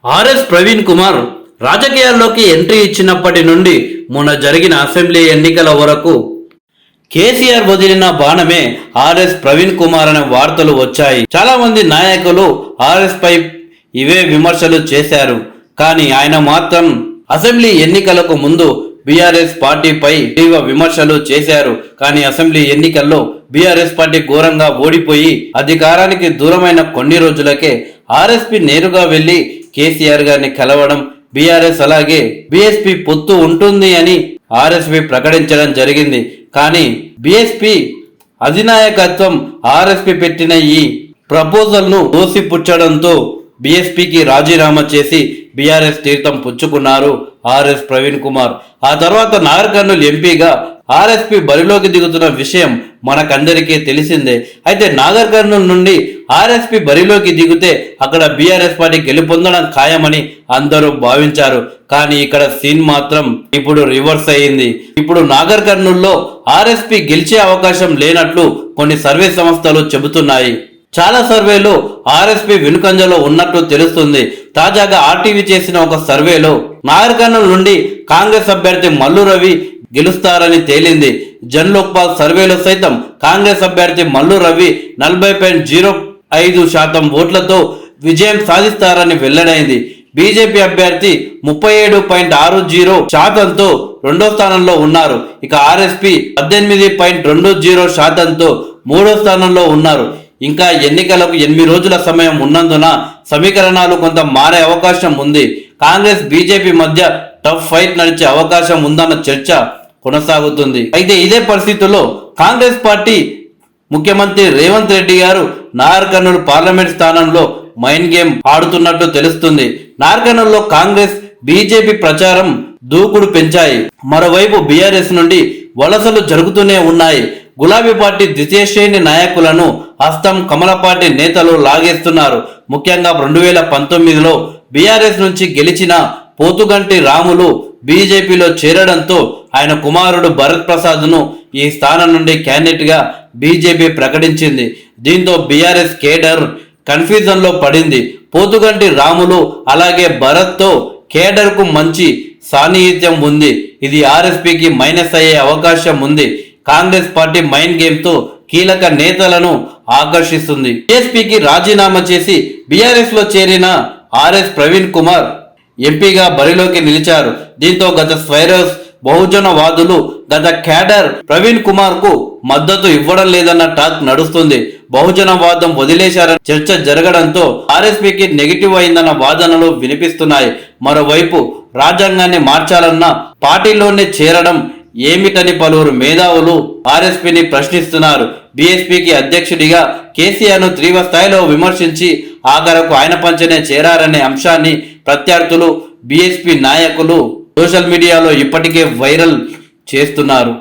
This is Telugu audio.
ఆర్ఎస్ ప్రవీణ్ కుమార్ రాజకీయాల్లోకి ఎంట్రీ ఇచ్చినప్పటి నుండి మొన్న జరిగిన అసెంబ్లీ ఎన్నికల వరకు కేసీఆర్ వదిలిన బాణమే ఆర్ఎస్ ప్రవీణ్ కుమార్ అనే వార్తలు వచ్చాయి. చాలా మంది నాయకులు ఆర్ఎస్ పై ఇవే విమర్శలు చేశారు. కానీ ఆయన మాత్రం అసెంబ్లీ ఎన్నికలకు ముందు బీఆర్ఎస్ పార్టీపై తీవ్ర విమర్శలు చేశారు. కానీ అసెంబ్లీ ఎన్నికల్లో బీఆర్ఎస్ పార్టీ ఘోరంగా ఓడిపోయి అధికారానికి దూరమైన కొన్ని రోజులకే ఆర్ఎస్పీ నేరుగా వెళ్లి కేసీఆర్ గారిని కలవడం, బీఆర్ఎస్ అలాగే బీఎస్పీ పొత్తు ఉంటుంది అని ఆర్ఎస్పీ ప్రకటించడం జరిగింది. కానీ బీఎస్పీ అధినాయకత్వం ఆర్ఎస్పీ పెట్టిన ఈ ప్రపోజల్ ను తోసిపుచ్చడంతో బీఎస్పీకి రాజీనామా చేసి బీఆర్ఎస్ తీర్థం పుచ్చుకున్నారు ఆర్ఎస్ ప్రవీణ్ కుమార్. ఆ తర్వాత నాగర్ కర్నూల్ ఎంపీగా ఆర్ఎస్పీ బరిలోకి దిగుతున్న విషయం మనకందరికీ తెలిసిందే. అయితే నాగర్ కర్నూల్ నుండి ఆర్ఎస్పీ బరిలోకి దిగితే అక్కడ బీఆర్ఎస్ పార్టీ గెలుపొందడం ఖాయమని అందరూ భావించారు. కానీ ఇక్కడ సీన్ మాత్రం ఇప్పుడు రివర్స్ అయింది. ఇప్పుడు నాగర్ కర్నూల్లో ఆర్ఎస్పీ గెలిచే అవకాశం లేనట్లు కొన్ని సర్వే సంస్థలు చెబుతున్నాయి. చాలా సర్వేలు ఆర్ఎస్పీ వెనుకంజలో ఉన్నట్టు తెలుస్తుంది. తాజాగా ఆర్టీవీ చేసిన ఒక సర్వేలో నాగర్ కర్నూల్ నుండి కాంగ్రెస్ అభ్యర్థి మల్లు రవి గెలుస్తారని తేలింది. జన్ లోక్పాల్ సర్వేలో సైతం కాంగ్రెస్ అభ్యర్థి మల్లు రవి 40.05% ఓట్లతో విజయం సాధిస్తారని వెల్లడైంది. బీజేపీ అభ్యర్థి 37.60%తో రెండో స్థానంలో ఉన్నారు. ఇక ఆర్ఎస్పీ 18.20%తో మూడో స్థానంలో ఉన్నారు. ఇంకా ఎన్నికలకు 8 రోజుల సమయం ఉన్నందున సమీకరణాలు కొంత మారే అవకాశం ఉంది. కాంగ్రెస్ బీజేపీ మధ్య టఫ్ ఫైట్ నడిచే అవకాశం ఉందన్న చర్చ కొనసాగుతుంది. అయితే ఇదే పరిస్థితుల్లో కాంగ్రెస్ పార్టీ ముఖ్యమంత్రి రేవంత్ రెడ్డి గారు నాగర్ కర్నూల్ పార్లమెంట్ స్థానంలో మైండ్ గేమ్ ఆడుతున్నట్టు తెలుస్తుంది. నాగర్ కర్నూల్లో కాంగ్రెస్ బీజేపీ ప్రచారం దూకుడు పెంచాయి. మరోవైపు బీఆర్ఎస్ నుండి వలసలు జరుగుతూనే ఉన్నాయి. గులాబీ పార్టీ ద్వితీయ శ్రేణి నాయకులను హస్తం కమల పార్టీ నేతలు లాగేస్తున్నారు. ముఖ్యంగా 2019లో బీఆర్ఎస్ నుంచి గెలిచిన పోతుగంటి రాములు బీజేపీలో చేరడంతో ఆయన కుమారుడు భరత్ ప్రసాద్ ను ఈ స్థానం నుండి క్యాండిడేట్ గా బీజేపీ ప్రకటించింది. దీంతో బీఆర్ఎస్ కేడర్ కన్ఫ్యూజన్ లో పడింది. పోతుగంటి రాములు అలాగే భరత్ తో కేడర్ కు మంచి సాన్నిహిత్యం ఉంది. ఇది ఆర్ఎస్పీకి మైనస్ అయ్యే అవకాశం ఉంది. కాంగ్రెస్ పార్టీ మైండ్ గేమ్ తో కీలక నేతలను ఆకర్షిస్తుంది. బీఎస్పీకి రాజీనామా చేసి బీఆర్ఎస్ లో చేరిన ఆర్ఎస్ ప్రవీణ్ కుమార్ ఎంపీగా బరిలోకి నిలిచారు. దీంతో గత స్వైరస్ బహుజన వాదులు గత క్యాడర్ ప్రవీణ్ కుమార్ కు మద్దతు ఇవ్వడం లేదన్న టాక్ నడుస్తుంది. బహుజన వాదం వదిలేశారని చర్చ జరగడంతో ఆర్ఎస్పీకి నెగిటివ్ అయిందన్న వాదనలు వినిపిస్తున్నాయి. మరోవైపు రాజ్యాంగాన్ని మార్చాలన్న పార్టీలోనే చేరడం ఏమిటని పలువురు మేధావులు ఆర్ఎస్పీని ప్రశ్నిస్తున్నారు. బీఎస్పీకి అధ్యక్షుడిగా కేసీఆర్ ను తీవ్ర స్థాయిలో విమర్శించి ఆఖరకు ఆయన పంచనే చేరారనే అంశాన్ని ప్రత్యర్థులు, బీఎస్పీ నాయకులు సోషల్ మీడియాలో ఇప్పటికే వైరల్ చేస్తున్నారు.